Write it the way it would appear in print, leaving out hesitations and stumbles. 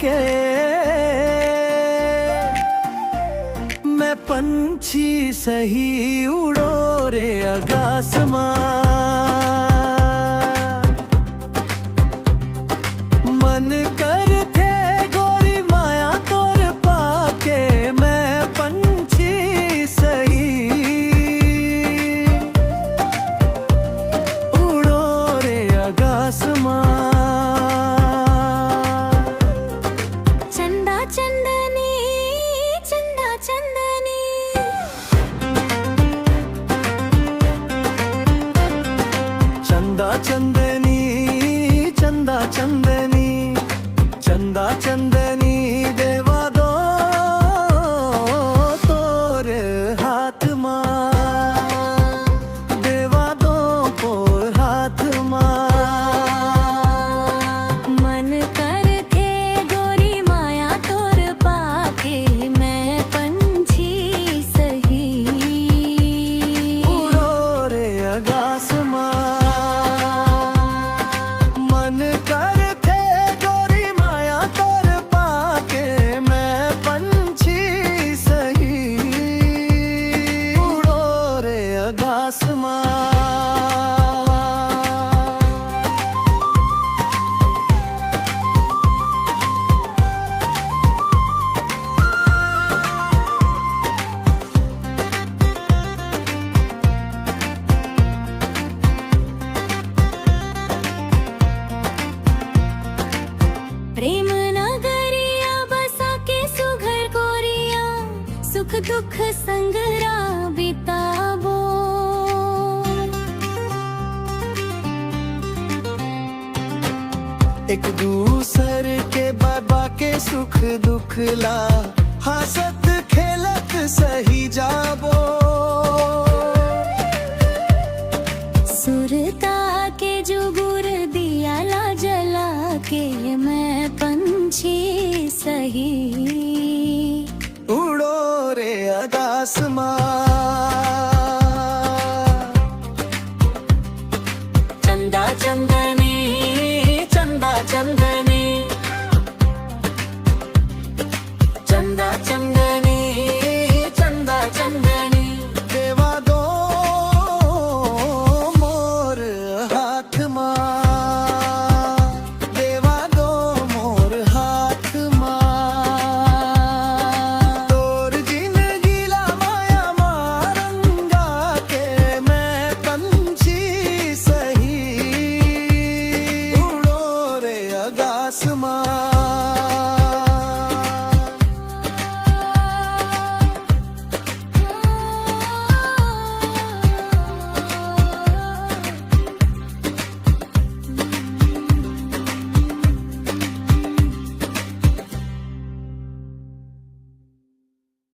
के मैं पंछी सही उड़ो रे आकाशमां। मन कर थे गोरी माया तोर पाके मैं पंछी सही उड़ो रे आकाशमां। चंदा चंदनी चंदा चंदनी चंदा चंदनी चंदा चंदनी चंदा चंदनी देवा दो तोर हाथ मां देवा दो तोर हाथ मां। मन कर थे गोरी माया तोर पाके मैं पंछी सही उड़ो रे आकाशमां। मन कर थे गोरी माया तोर पाके मैं पंछी सही उड़ो रे आकाशमां। प्रेम नगरिया बसा के सुघर गोरिया सुख दुख संगरा बिताबो। एक दूसर के बाबा के सुख दुख ला हंसत खेलत सही जाबो। सुरता के जुगुर दिया ला जला के मैं पंछी सही उड़ो रे आकाशमां।